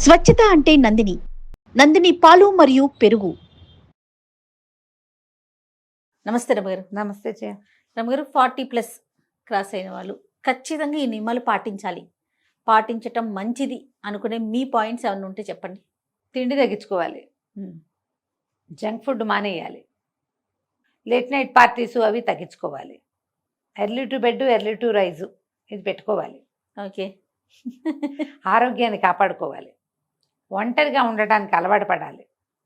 స్వచ్ఛత అంటే నందిని. నందిని పాలు మరియు పెరుగు. నమస్తే రమగారు. నమస్తే జయ. రమగారు, 40+ క్రాస్ అయిన వాళ్ళు ఖచ్చితంగా ఈ నియమాలు పాటించాలి, పాటించటం మంచిది అనుకునే మీ పాయింట్స్ ఏమైనా ఉంటే చెప్పండి. తిండి తగ్గించుకోవాలి, జంక్ ఫుడ్ మానేయాలి, లేట్ నైట్ పార్టీసు అవి తగ్గించుకోవాలి, early to bed early to rise ఇది పెట్టుకోవాలి. ఓకే. ఆరోగ్యాన్ని కాపాడుకోవాలి, ఒంటరిగా ఉండటానికి అలవాటు పడాలి,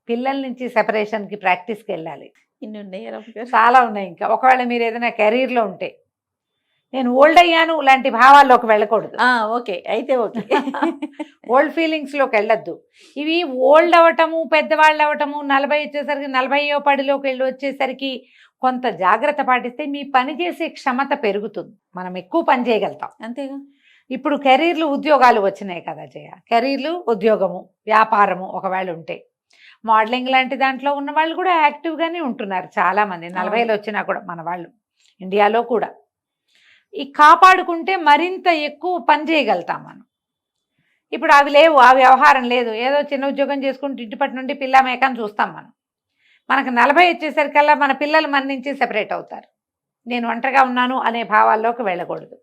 పిల్లల నుంచి సెపరేషన్కి ప్రాక్టీస్కి వెళ్ళాలి. ఇన్ని ఉన్నాయి రమగారు. చాలా ఉన్నాయి. ఇంకా ఒకవేళ మీరు ఏదైనా కెరీర్లో ఉంటే నేను ఓల్డ్ అయ్యాను లాంటి భావాల్లోకి వెళ్ళకూడదు. ఓకే, అయితే ఓకే. ఓల్డ్ ఫీలింగ్స్లోకి వెళ్ళొద్దు. ఇవి ఓల్డ్ అవ్వటము, పెద్దవాళ్ళు అవ్వటము, 40 వచ్చేసరికి 40వ పడిలోకి వెళ్ళి వచ్చేసరికి కొంత జాగ్రత్త పాటిస్తే మీ పని చేసే క్షమత పెరుగుతుంది, మనం ఎక్కువ పని చేయగలుగుతాం. అంతేగా. ఇప్పుడు కెరీర్లు ఉద్యోగాలు వచ్చినాయి కదా జయ. కెరీర్లు, ఉద్యోగము, వ్యాపారము ఒకవేళ ఉంటే, మోడలింగ్ లాంటి దాంట్లో ఉన్న వాళ్ళు కూడా యాక్టివ్గానే ఉంటున్నారు చాలామంది. 40లో వచ్చినా కూడా మన వాళ్ళు ఇండియాలో కూడా ఈ కాపాడుకుంటే మరింత ఎక్కువ పని చేయగలుగుతాం మనం. ఇప్పుడు అవి లేవు, ఆ వ్యవహారం లేదు. ఏదో చిన్న ఉద్యోగం చేసుకుంటూ ఇంటిపటి నుండి పిల్ల మేకని చూస్తాం మనం. మనకు 40 వచ్చేసరికల్లా మన పిల్లలు మన నుంచి సెపరేట్ అవుతారు. నేను ఒంటరిగా ఉన్నాను అనే భావాల్లోకి వెళ్ళకూడదు.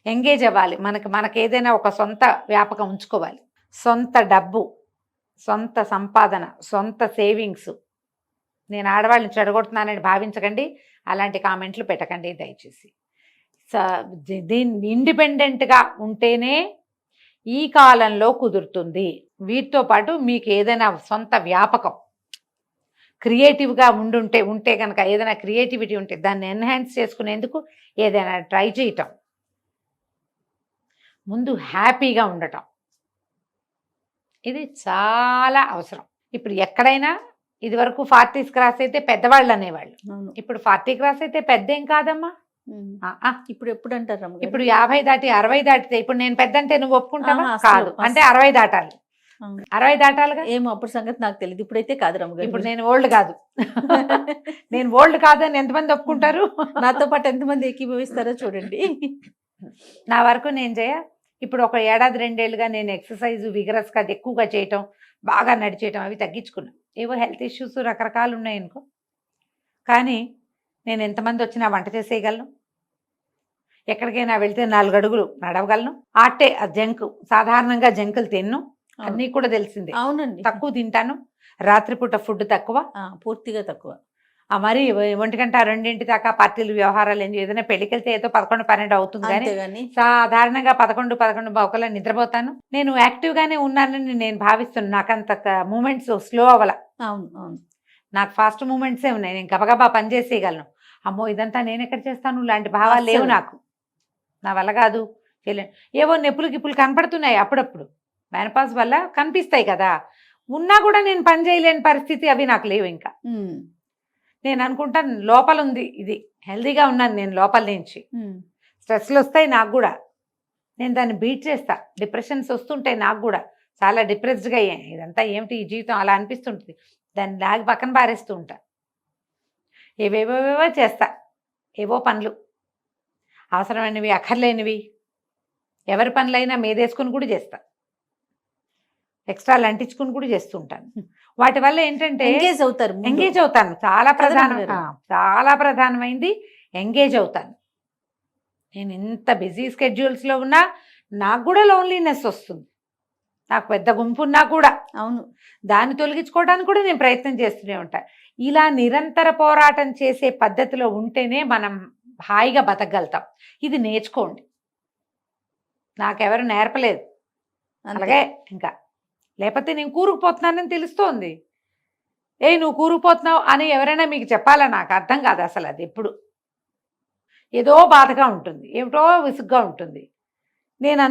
ఎంగేజ్ అవ్వాలి. మనకు ఏదైనా ఒక సొంత వ్యాపకం ఉంచుకోవాలి. సొంత డబ్బు, సొంత సంపాదన, సొంత సేవింగ్స్. నేను ఆడవాళ్ళని చెడగొడుతున్నానని భావించకండి, అలాంటి కామెంట్లు పెట్టకండి దయచేసి. దీన్ని ఇండిపెండెంట్గా ఉంటేనే ఈ కాలంలో కుదురుతుంది. వీటితో పాటు మీకు ఏదైనా సొంత వ్యాపకం క్రియేటివ్గా ఉంటే కనుక, ఏదైనా క్రియేటివిటీ ఉంటే దాన్ని ఎన్హాన్స్ చేసుకునేందుకు ఏదైనా ట్రై చేయటం, ముందు హ్యాపీగా ఉండటం, ఇది చాలా అవసరం. ఇప్పుడు ఎక్కడైనా ఇదివరకు 40s క్రాస్ అయితే పెద్దవాళ్ళు అనేవాళ్ళు, ఇప్పుడు 40 క్రాస్ అయితే పెద్ద ఏం కాదమ్మా. ఇప్పుడు ఎప్పుడు అంటారు రమగారు? ఇప్పుడు 50 దాటి 60 దాటితే, ఇప్పుడు నేను పెద్ద అంటే నువ్వు ఒప్పుకుంటావా? కాదు, అంటే 60 దాటాలి. 60 దాటాలిగా. ఏమో అప్పుడు సంగతి నాకు తెలియదు, ఇప్పుడైతే కాదు రమగారు. ఇప్పుడు నేను ఓల్డ్ కాదు. నేను ఓల్డ్ కాదని ఎంతమంది ఒప్పుకుంటారు? నాతో పాటు ఎంతమంది ఏకీభవిస్తారో చూడండి. నా వరకు నేను ఇప్పుడు ఒక ఏడాది 2 ఏళ్ళుగా నేను ఎక్సర్సైజ్ విగరస్గా ఎక్కువగా చేయటం, బాగా నడిచేయటం అవి తగ్గించుకున్నాను. ఏవో హెల్త్ ఇష్యూస్ రకరకాలు ఉన్నాయి అనుకో, కానీ నేను ఎంతమంది వచ్చినా వంట చేసేయగలను, ఎక్కడికైనా వెళ్తే 4 అడుగులు నడవగలను. ఆటే జంక్, సాధారణంగా జంకులు తిన్ను, అన్నీ కూడా తెలిసిందే. అవునండి, తక్కువ తింటాను. రాత్రిపూట ఫుడ్ తక్కువ, పూర్తిగా తక్కువ. మరి 1 గంట 2 దాకా పార్టీలు వ్యవహారాలు ఏదైనా పెళ్ళికి వెళ్తే ఏదో 11, 12 అవుతుంది, కానీ సాధారణంగా 11, 11 ఒకలా నిద్రపోతాను. నేను యాక్టివ్గానే ఉన్నానని నేను భావిస్తున్నాను. నాకంత మూమెంట్స్ స్లో అవ్వాల. అవును అవును, నాకు ఫాస్ట్ మూమెంట్సే ఉన్నాయి. నేను గబగబా పని చేసేయగలను. అమ్మో ఇదంతా నేను ఎక్కడ చేస్తాను లాంటి భావాలు లేవు నాకు. నా వల్ల కాదు, చేయలేను. ఏవో నెప్పులు గిప్పులు కనపడుతున్నాయి అప్పుడప్పుడు, మెనపాజ్ వల్ల కనిపిస్తాయి కదా, ఉన్నా కూడా నేను పని చేయలేని పరిస్థితి అవి నాకు లేవు. ఇంకా నేను అనుకుంటాను లోపల ఉంది, ఇది హెల్దీగా ఉన్నాను నేను లోపల నుంచి. స్ట్రెస్లు వస్తాయి నాకు కూడా, నేను దాన్ని బీట్ చేస్తా. డిప్రెషన్స్ వస్తుంటాయి నాకు కూడా, చాలా డిప్రెస్డ్గా ఇదంతా ఏమిటి ఈ జీవితం అలా అనిపిస్తుంటుంది. దాన్ని లాగి పక్కన పారేస్తూ ఉంటా. ఏవేవేవో చేస్తా, ఏవో పనులు, అవసరమైనవి అక్కర్లేనివి, ఎవరి పనులైనా మీదేసుకుని కూడా చేస్తా, ఎక్స్ట్రాలు అంటించుకుని కూడా చేస్తూ ఉంటాను. వాటి వల్ల ఏంటంటే ఎంగేజ్ అవుతాను. చాలా ప్రధానమైంది ఎంగేజ్ అవుతాను. నేను ఎంత బిజీ స్కెడ్యూల్స్లో ఉన్నా నాకు కూడా లోన్లీనెస్ వస్తుంది. నాకు పెద్ద గుంపు ఉన్నా కూడా, అవును, దాన్ని తొలగించుకోవడానికి కూడా నేను ప్రయత్నం చేస్తూనే ఉంటాను. ఇలా నిరంతర పోరాటం చేసే పద్ధతిలో ఉంటేనే మనం హాయిగా బతకగలుగుతాం. ఇది నేర్చుకోండి, నాకెవరు నేర్పలేదు. అలాగే ఇంకా లేకపోతే నేను కూరుకుపోతున్నానని తెలుస్తోంది. నువ్వు కూరుకుపోతున్నావు అని ఎవరైనా మీకు చెప్పాలా? నాకు అర్థం కాదు అసలు. అది ఎప్పుడు ఏదో బాధగా ఉంటుంది, ఏమిటో విసుగ్గా ఉంటుంది. నేను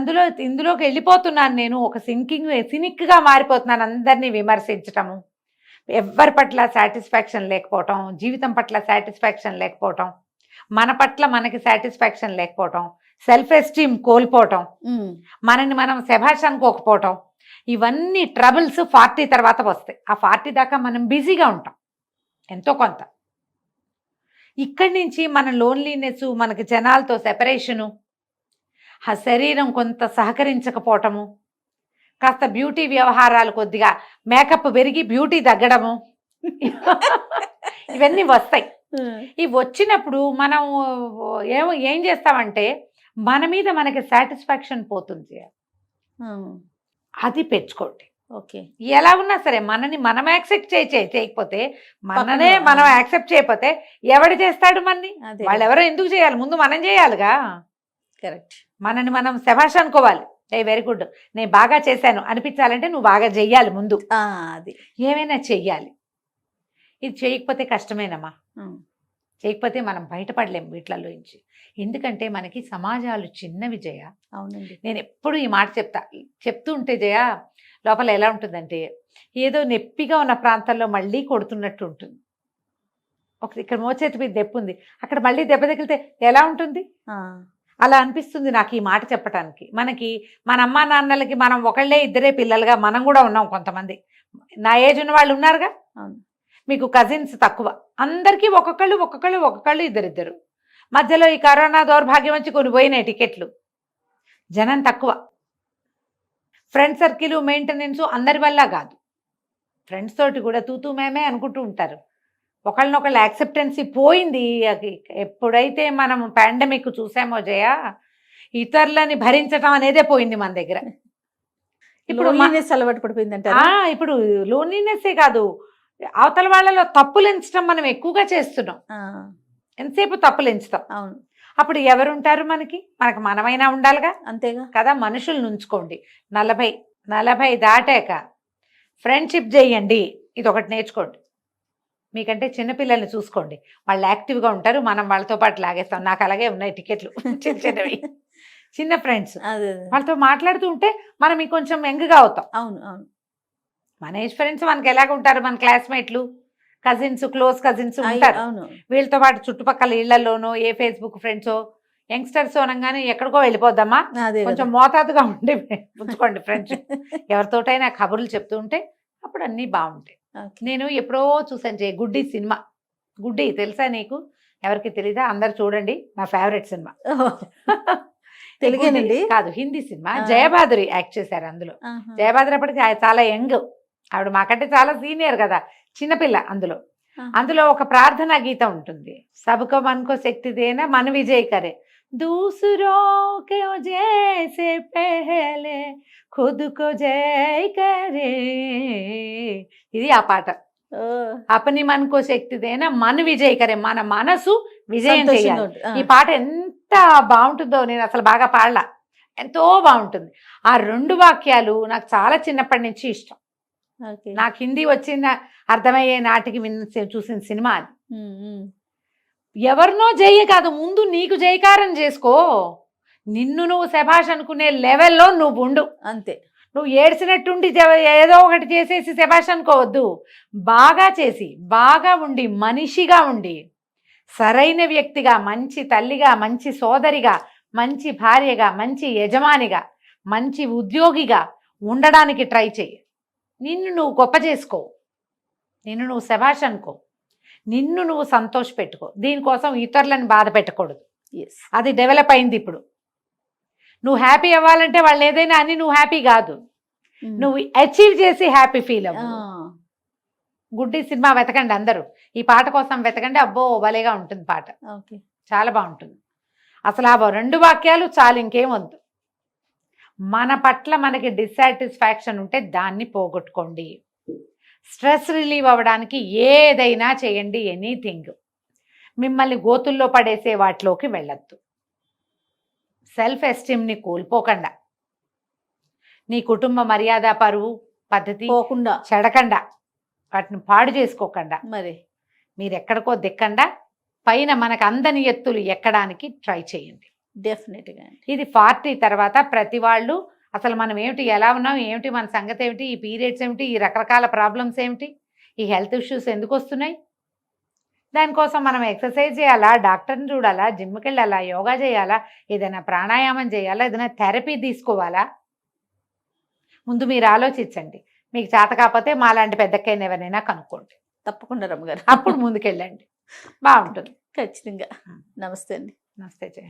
ఇందులోకి వెళ్ళిపోతున్నాను. నేను ఒక సినిక్గా మారిపోతున్నాను. అందరినీ విమర్శించటము, ఎవరి పట్ల సాటిస్ఫాక్షన్ లేకపోవటం, జీవితం పట్ల సాటిస్ఫాక్షన్ లేకపోవటం, మన పట్ల మనకి సాటిస్ఫాక్షన్ లేకపోవటం, సెల్ఫ్ ఎస్టీమ్ కోల్పోవటం, మనని మనం శభాష్ అనుకోకపోవటం, ఇవన్నీ ట్రబుల్స్ 40 తర్వాత వస్తాయి. ఆ 40 దాకా మనం బిజీగా ఉంటాం ఎంతో కొంత. ఇక్కడి నుంచి మన లోన్లీనెస్, మనకి జనాలతో సెపరేషను, ఆ శరీరం కొంత సహకరించకపోవటము, కాస్త బ్యూటీ వ్యవహారాలు కొద్దిగా మేకప్ పెరిగి బ్యూటీ తగ్గడము ఇవన్నీ వస్తాయి. ఇవి వచ్చినప్పుడు మనం ఏం చేస్తామంటే మన మీద మనకి సాటిస్ఫాక్షన్ పోతుంది. అది పెంచుకోండి. ఓకే. ఎలా ఉన్నా సరే మనని మనం యాక్సెప్ట్ చేయకపోతే మననే మనం యాక్సెప్ట్ చేయకపోతే ఎవడు చేస్తాడు మనని? వాళ్ళు ఎవరో ఎందుకు చేయాలి? ముందు మనం చేయాలిగా. కరెక్ట్. మనని మనం శభాష్ అనుకోవాలి. వెరీ గుడ్, నేను బాగా చేశాను అనిపించాలంటే నువ్వు బాగా చెయ్యాలి ముందు. అది ఏమైనా చెయ్యాలి. ఇది చేయకపోతే కష్టమేనమ్మా. చేయకపోతే మనం బయటపడలేము వీటిలలో నుంచి. ఎందుకంటే మనకి సమాజాలు చిన్నవి జయ. అవునండి. నేను ఎప్పుడు ఈ మాట చెప్తూ ఉంటే జయ లోపల ఎలా ఉంటుందంటే ఏదో నొప్పిగా ఉన్న ప్రాంతాల్లో మళ్ళీ కొడుతున్నట్టు ఉంటుంది. ఇక్కడ మోచేతి మీద దెబ్బ ఉంది, అక్కడ మళ్ళీ దెబ్బ తగిలితే ఎలా ఉంటుంది? అలా అనిపిస్తుంది నాకు ఈ మాట చెప్పడానికి. మనకి మన అమ్మా నాన్నలకి మనం ఒకళ్ళే ఇద్దరే పిల్లలుగా మనం కూడా ఉన్నాం. కొంతమంది నా ఏజ్ ఉన్న వాళ్ళు ఉన్నారుగా. మీకు కజిన్స్ తక్కువ, అందరికీ ఒక్కొక్కళ్ళు ఇద్దరిద్దరు. మధ్యలో ఈ కరోనా దౌర్భాగ్యం వచ్చి కొన్ని పోయినాయి టికెట్లు, జనం తక్కువ. ఫ్రెండ్ సర్కిల్ మెయింటెనెన్స్ అందరి వల్ల కాదు, ఫ్రెండ్స్ తోటి కూడా తూతూ మేమే అనుకుంటూ ఉంటారు. ఒకళ్ళనొకళ్ళు యాక్సెప్టెన్సీ పోయింది. ఎప్పుడైతే మనం పాండమిక్ చూసామో జయ, ఇతరులని భరించటం అనేదే పోయింది మన దగ్గర. ఇప్పుడు అలవాటు పడిపోయిందంట. ఇప్పుడు లోన్లీనెస్సే కాదు, అవతల వాళ్ళలో తప్పులు ఎంచడం మనం ఎక్కువగా చేస్తున్నాం. ఎంతసేపు తప్పులు ఎంచుతాం. అవును. అప్పుడు ఎవరుంటారు మనకి మనమైనా ఉండాలిగా. అంతేగా కదా. మనుషులు నుంచుకోండి. 40 దాటాక ఫ్రెండ్షిప్ చేయండి. ఇది ఒకటి నేర్చుకోండి. మీకంటే చిన్నపిల్లల్ని చూసుకోండి, వాళ్ళు యాక్టివ్గా ఉంటారు, మనం వాళ్ళతో పాటు లాగేస్తాం. నాకు అలాగే ఉన్నాయి టికెట్లు, చిన్నవి చిన్న ఫ్రెండ్స్. వాళ్ళతో మాట్లాడుతూ ఉంటే మనం ఇంకొంచెం యంగ్గా అవుతాం. అవును అవును. మన ఏజ్ ఫ్రెండ్స్ మనకి ఎలాగ ఉంటారు? మన క్లాస్మేట్లు, కజిన్స్, క్లోజ్ కజిన్స్ ఉంటారు. వీళ్ళతో పాటు చుట్టుపక్కల ఇళ్లలోనో ఏ ఫేస్బుక్ ఫ్రెండ్సో యంగ్స్టర్స్ అనగానే ఎక్కడికో వెళ్ళిపోద్దామా, కొంచెం మోతాదుగా ఉండి ఉంచుకోండి ఫ్రెండ్షిప్. ఎవరితోటైనా కబుర్లు చెప్తూ ఉంటే అప్పుడు అన్నీ బాగుంటాయి. నేను ఎప్పుడో చూసాను జయ గుడ్డి సినిమా. గుడ్డి తెలుసా నీకు? ఎవరికి తెలీదా? అందరు చూడండి, నా ఫేవరెట్ సినిమా. తెలుగేనండి కాదు, హిందీ సినిమా. జయబాదురి యాక్ట్ చేశారు అందులో. జయబాదురి అప్పటికి చాలా యంగ్, ఆవిడ మాకంటే చాలా సీనియర్ కదా, చిన్నపిల్ల. అందులో ఒక ప్రార్థనా గీతం ఉంటుంది. సబ్కో మన్కో శక్తి దేనా మన విజయ్ కరే దూసరో కే జైసే పెహలే ఖుద్ కో జై కరే. ఇది ఆ పాట. అపని మన్కో శక్తి దేనా మన విజయ్ కరే, మన మనసు విజయం చేయాలి. ఈ పాట ఎంత బాగుంటుందో, నేను అసలు బాగా పాడలా, ఎంతో బాగుంటుంది. ఆ 2 వాక్యాలు నాకు చాలా చిన్నప్పటి నుంచి ఇష్టం. నాకు హిందీ వచ్చిన అర్థమయ్యే నాటికి చూసిన సినిమా అది. ఎవరినో జయ కాదు, ముందు నీకు జయకారం చేసుకో. నిన్ను నువ్వు శభాష్ అనుకునే లెవెల్లో నువ్వు ఉండు. అంతే. నువ్వు ఏడ్చినట్టుండి ఏదో ఒకటి చేసేసి శభాష్ అనుకోవద్దు. బాగా చేసి, బాగా ఉండి, మనిషిగా ఉండి, సరైన వ్యక్తిగా, మంచి తల్లిగా, మంచి సోదరిగా, మంచి భార్యగా, మంచి యజమానిగా, మంచి ఉద్యోగిగా ఉండడానికి ట్రై చెయ్యి. నిన్ను నువ్వు గొప్ప చేసుకో, నిన్ను నువ్వు శభాష్ అనుకో, నిన్ను నువ్వు సంతోష పెట్టుకో. దీనికోసం ఇతరులను బాధ పెట్టకూడదు. అది డెవలప్ అయింది ఇప్పుడు. నువ్వు హ్యాపీ అవ్వాలంటే వాళ్ళు ఏదైనా అని నువ్వు హ్యాపీ కాదు, నువ్వు అచీవ్ చేసి హ్యాపీ ఫీల్ అవ్వు. గుడ్డి సినిమా వెతకండి అందరూ, ఈ పాట కోసం వెతకండి. అబ్బో భలేగా ఉంటుంది పాట, చాలా బాగుంటుంది. అసలు ఆ 2 వాక్యాలు చాలు, ఇంకేం వద్దు. మన పట్ల మనకి డిస్సాటిస్ఫాక్షన్ ఉంటే దాన్ని పోగొట్టుకోండి. స్ట్రెస్ రిలీవ్ అవ్వడానికి ఏదైనా చేయండి, ఎనీథింగ్. మిమ్మల్ని గోతుల్లో పడేసే వాటిలోకి వెళ్ళొద్దు. సెల్ఫ్ ఎస్టీమ్ని కోల్పోకుండా, నీ కుటుంబ మర్యాద, పరువు, పద్ధతి పోకుండా, చెడకుండా, వాటిని పాడు చేసుకోకుండా, మరి మీరు ఎక్కడికో దిక్కండా పైన మనకు అందని ఎత్తులు ఎక్కడానికి ట్రై చేయండి. డెఫినెట్గా ఇది 40 తర్వాత ప్రతి వాళ్ళు అసలు మనం ఏమిటి, ఎలా ఉన్నాం, ఏమిటి మన సంగతి ఏమిటి, ఈ పీరియడ్స్ ఏమిటి, ఈ రకరకాల ప్రాబ్లమ్స్ ఏమిటి, ఈ హెల్త్ ఇష్యూస్ ఎందుకు వస్తున్నాయి, దానికోసం మనం ఎక్సర్సైజ్ చేయాలా, డాక్టర్ని చూడాలా, జిమ్కి వెళ్ళాలా, యోగా చేయాలా, ఏదైనా ప్రాణాయామం చేయాలా, ఏదైనా థెరపీ తీసుకోవాలా? ముందు మీరు ఆలోచించండి. మీకు చేత కాకపోతే మాలాంటి పెద్దక్కైనా ఎవరైనా కనుక్కోండి, తప్పకుండా రమ్మగారు. అప్పుడు ముందుకెళ్ళండి, బాగుంటుంది ఖచ్చితంగా. నమస్తే అండి. నమస్తే జయ.